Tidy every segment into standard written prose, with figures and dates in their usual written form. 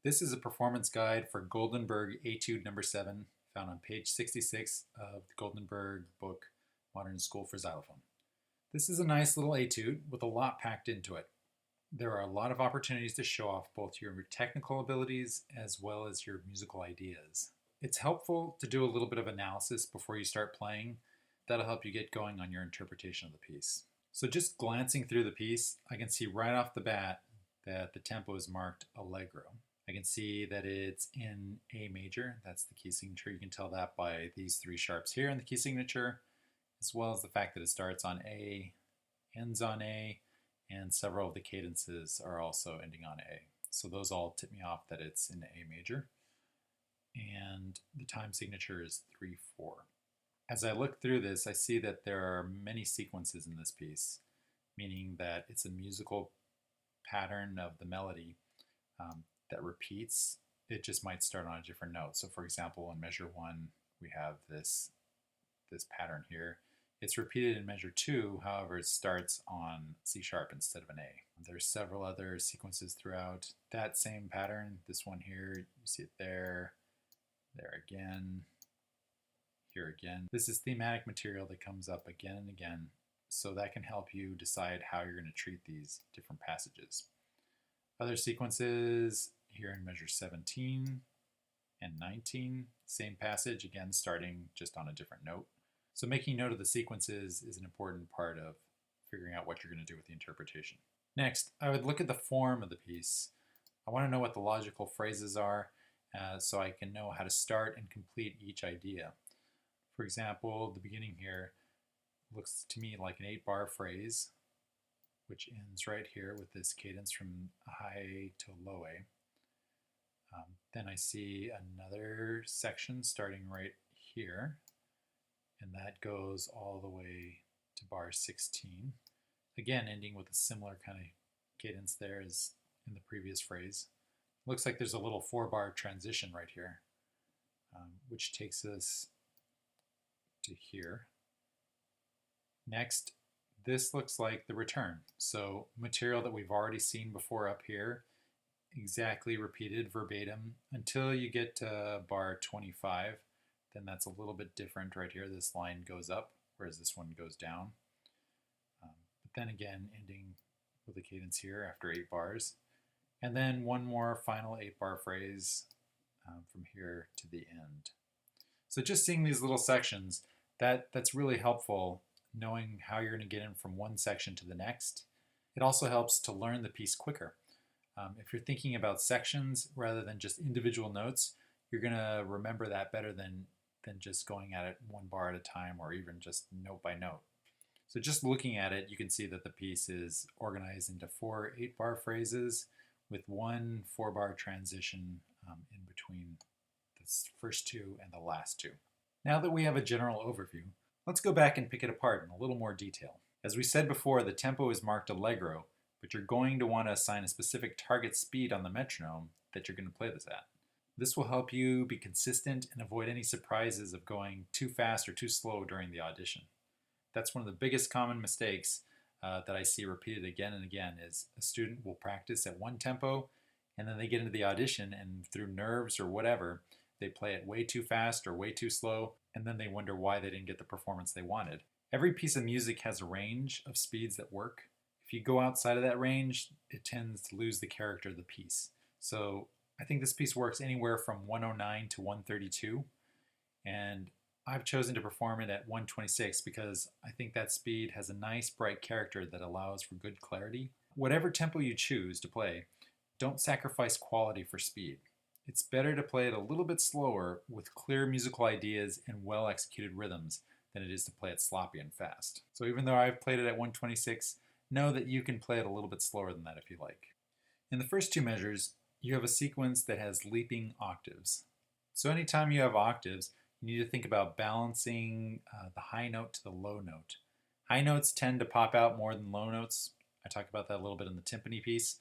This is a performance guide for Goldenberg Etude number 7, found on page 66 of the Goldneberg book, Modern School for Xylophone. This is a nice little etude with a lot packed into it. There are a lot of opportunities to show off both your technical abilities as well as your musical ideas. It's helpful to do a little bit of analysis before you start playing. That'll help you get going on your interpretation of the piece. So just glancing through the piece, I can see right off the bat that the tempo is marked allegro. I can see that it's in A major. That's the key signature. You can tell that by these three sharps here in the key signature, as well as the fact that it starts on A, ends on A, and several of the cadences are also ending on A. So those all tip me off that it's in A major. And the time signature is 3/4. As I look through this, I see that there are many sequences in this piece, meaning that it's a musical pattern of the melody that repeats. It just might start on a different note. So for example, in measure 1, we have this pattern here. It's repeated in measure 2, however, it starts on C sharp instead of an A. There's several other sequences throughout that same pattern. This one here, you see it there again, here again. This is thematic material that comes up again and again, so that can help you decide how you're going to treat these different passages. Other sequences here in measure 17 and 19, same passage, again starting just on a different note. So making note of the sequences is an important part of figuring out what you're going to do with the interpretation. Next, I would look at the form of the piece. I want to know what the logical phrases are so I can know how to start and complete each idea. For example, the beginning here looks to me like an 8-bar phrase, which ends right here with this cadence from high to low A. Then I see another section starting right here, and that goes all the way to bar 16. Again, ending with a similar kind of cadence there as in the previous phrase. Looks like there's a little 4-bar transition right here, which takes us to here. Next, this looks like the return. So material that we've already seen before up here, exactly repeated verbatim until you get to bar 25. Then that's a little bit different right here. This line goes up, whereas this one goes down. But then again, ending with a cadence here after 8 bars. And then one more final 8-bar phrase from here to the end. So just seeing these little sections, that's really helpful, knowing how you're going to get in from one section to the next. It also helps to learn the piece quicker. If you're thinking about sections rather than just individual notes, you're going to remember that better than just going at it 1 bar at a time or even just note by note. So just looking at it, you can see that the piece is organized into 4 8-bar phrases with 1 4-bar transition in between the first 2 and the last 2. Now that we have a general overview, let's go back and pick it apart in a little more detail. As we said before, the tempo is marked allegro, but you're going to want to assign a specific target speed on the metronome that you're going to play this at. This will help you be consistent and avoid any surprises of going too fast or too slow during the audition. That's one of the biggest common mistakes that I see repeated again and again is a student will practice at one tempo and then they get into the audition and through nerves or whatever, they play it way too fast or way too slow, and then they wonder why they didn't get the performance they wanted. Every piece of music has a range of speeds that work. If you go outside of that range, it tends to lose the character of the piece. So I think this piece works anywhere from 109 to 132, and I've chosen to perform it at 126 because I think that speed has a nice bright character that allows for good clarity. Whatever tempo you choose to play, don't sacrifice quality for speed. It's better to play it a little bit slower with clear musical ideas and well-executed rhythms than it is to play it sloppy and fast. So even though I've played it at 126, know that you can play it a little bit slower than that if you like. In the first 2 measures, you have a sequence that has leaping octaves. So anytime you have octaves, you need to think about balancing the high note to the low note. High notes tend to pop out more than low notes. I talked about that a little bit in the timpani piece.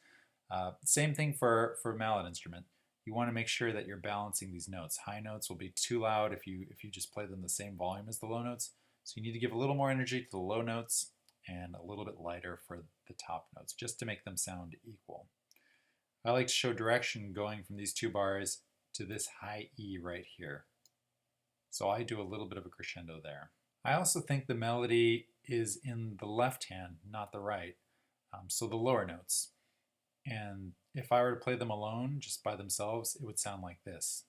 Same thing for a mallet instrument. You want to make sure that you're balancing these notes. High notes will be too loud if you just play them the same volume as the low notes. So you need to give a little more energy to the low notes and a little bit lighter for the top notes, just to make them sound equal. I like to show direction going from these two bars to this high E right here. So I do a little bit of a crescendo there. I also think the melody is in the left hand, not the right, so the lower notes. And if I were to play them alone, just by themselves, it would sound like this.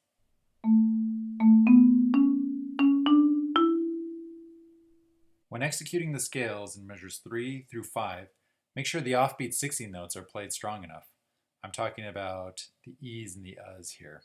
When executing the scales in measures 3 through 5, make sure the offbeat 16th notes are played strong enough. I'm talking about the E's and the U's here.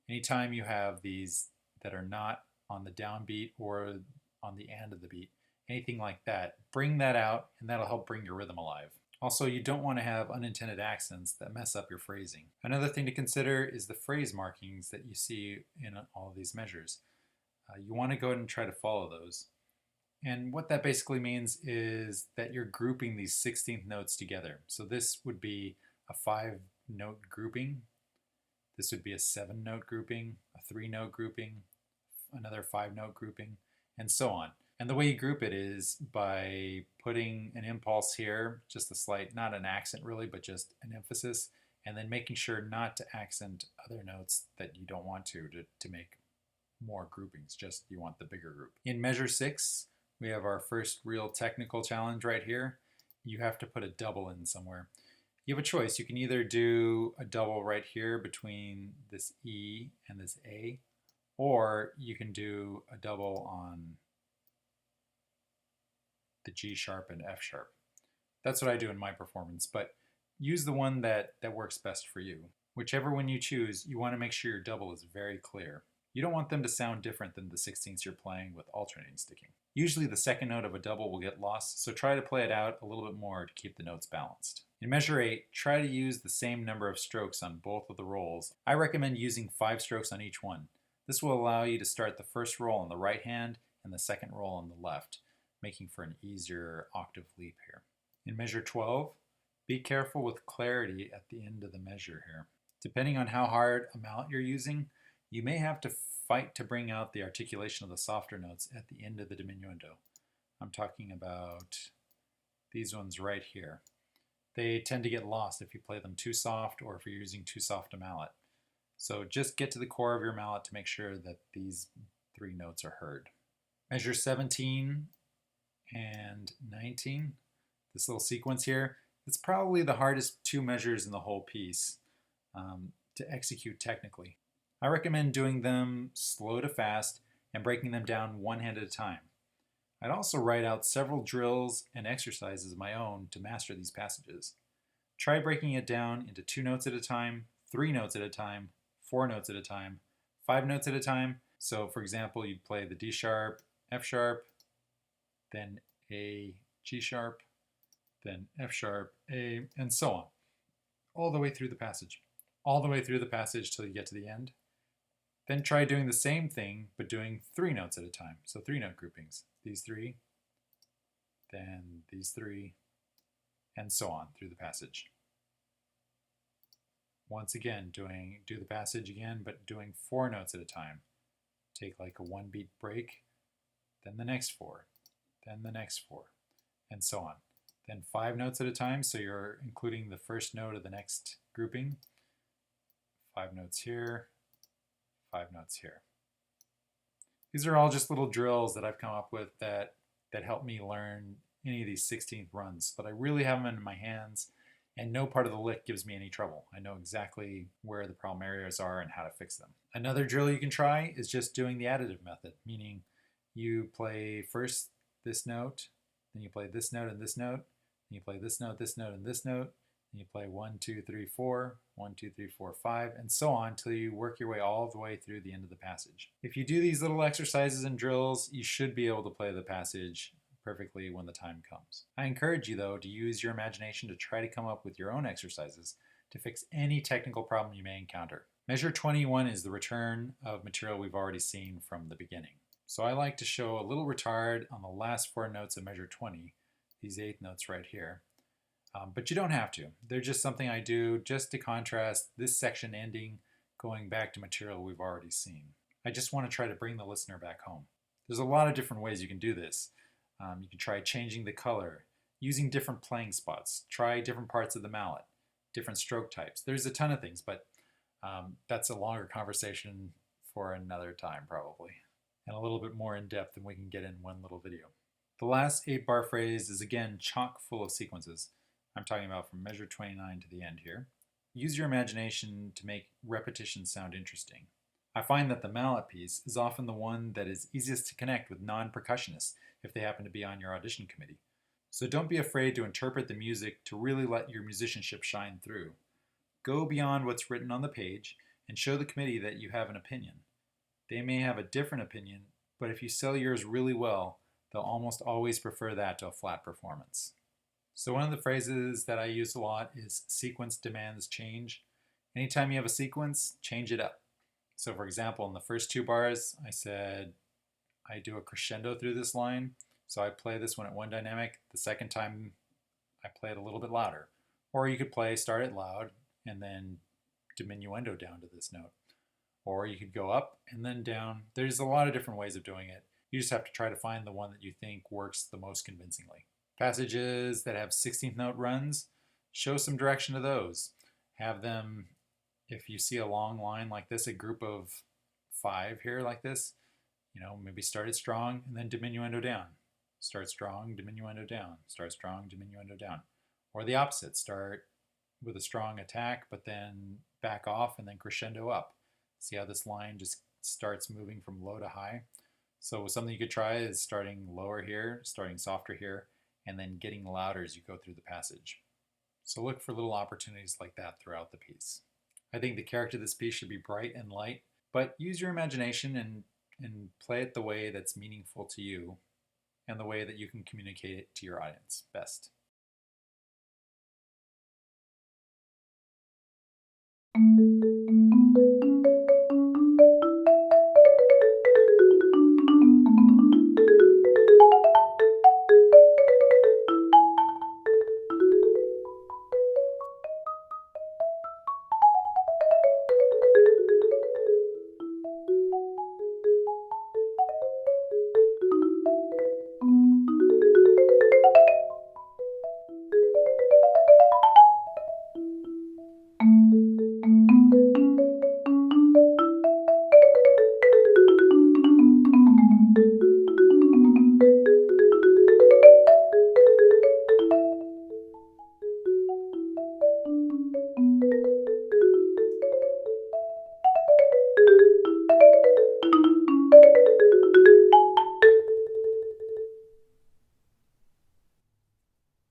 Anytime you have these that are not on the downbeat or on the end of the beat, anything like that, bring that out and that'll help bring your rhythm alive. Also, you don't want to have unintended accents that mess up your phrasing. Another thing to consider is the phrase markings that you see in all of these measures. You want to go ahead and try to follow those. And what that basically means is that you're grouping these 16th notes together. So this would be a 5-note grouping. This would be a 7-note grouping, a 3-note grouping, another 5-note grouping, and so on. And the way you group it is by putting an impulse here, just a slight, not an accent really, but just an emphasis, and then making sure not to accent other notes that you don't want to make more groupings, just you want the bigger group. In measure 6, we have our first real technical challenge right here. You have to put a double in somewhere. You have a choice. You can either do a double right here between this E and this A, or you can do a double on the G sharp and F sharp. That's what I do in my performance, but use the one that works best for you. Whichever one you choose, you want to make sure your double is very clear. You don't want them to sound different than the 16ths you're playing with alternating sticking. Usually the second note of a double will get lost, so try to play it out a little bit more to keep the notes balanced. In measure 8, try to use the same number of strokes on both of the rolls. I recommend using 5 strokes on each one. This will allow you to start the first roll on the right hand and the second roll on the left, making for an easier octave leap here. In measure 12, be careful with clarity at the end of the measure here. Depending on how hard a mallet you're using, you may have to fight to bring out the articulation of the softer notes at the end of the diminuendo. I'm talking about these ones right here. They tend to get lost if you play them too soft or if you're using too soft a mallet. So just get to the core of your mallet to make sure that these 3 notes are heard. Measure 17 and 19, this little sequence here, it's probably the hardest 2 measures in the whole piece to execute technically. I recommend doing them slow to fast and breaking them down one hand at a time. I'd also write out several drills and exercises of my own to master these passages. Try breaking it down into 2 notes at a time, 3 notes at a time, 4 notes at a time, 5 notes at a time. So for example, you'd play the D sharp, F sharp, then A, G sharp, then F sharp, A, and so on. All the way through the passage. All the way through the passage till you get to the end. Then try doing the same thing, but doing 3 notes at a time. So 3-note groupings. These 3, then these 3, and so on through the passage. Once again, do the passage again, but doing 4 notes at a time. Take like a 1-beat break, then the next 4, then the next 4, and so on. Then 5 notes at a time, so you're including the first note of the next grouping. 5 notes here, 5 notes here. These are all just little drills that I've come up with that help me learn any of these 16th runs, but I really have them in my hands and no part of the lick gives me any trouble. I know exactly where the problem areas are and how to fix them. Another drill you can try is just doing the additive method, meaning you play first this note, then you play this note and this note, then you play this note, and this note, and you play 1, 2, 3, 4, 1, 2, 3, 4, 5, and so on until you work your way all the way through the end of the passage. If you do these little exercises and drills, you should be able to play the passage perfectly when the time comes. I encourage you though to use your imagination to try to come up with your own exercises to fix any technical problem you may encounter. Measure 21 is the return of material we've already seen from the beginning. So I like to show a little retard on the last 4 notes of measure 20, these 8th notes right here. But you don't have to. They're just something I do just to contrast this section ending, going back to material we've already seen. I just want to try to bring the listener back home. There's a lot of different ways you can do this. You can try changing the color, using different playing spots, try different parts of the mallet, different stroke types. There's a ton of things, but that's a longer conversation for another time probably, and a little bit more in depth than we can get in one little video. The last 8-bar phrase is again chock full of sequences. I'm talking about from measure 29 to the end here. Use your imagination to make repetition sound interesting. I find that the mallet piece is often the one that is easiest to connect with non-percussionists if they happen to be on your audition committee. So don't be afraid to interpret the music to really let your musicianship shine through. Go beyond what's written on the page and show the committee that you have an opinion. They may have a different opinion, but if you sell yours really well, they'll almost always prefer that to a flat performance. So one of the phrases that I use a lot is sequence demands change. Anytime you have a sequence, change it up. So for example, in the first 2 bars, I said I do a crescendo through this line. So I play this one at one dynamic. The second time I play it a little bit louder. Or you could start it loud and then diminuendo down to this note. Or you could go up and then down. There's a lot of different ways of doing it. You just have to try to find the one that you think works the most convincingly. Passages that have 16th note runs, show some direction to those. Have them, if you see a long line like this, a group of 5 here like this, maybe start it strong and then diminuendo down. Start strong, diminuendo down. Start strong, diminuendo down. Or the opposite, start with a strong attack, but then back off and then crescendo up. See how this line just starts moving from low to high? So something you could try is starting lower here, starting softer here, and then getting louder as you go through the passage. So look for little opportunities like that throughout the piece. I think the character of this piece should be bright and light, but use your imagination and play it the way that's meaningful to you and the way that you can communicate it to your audience best.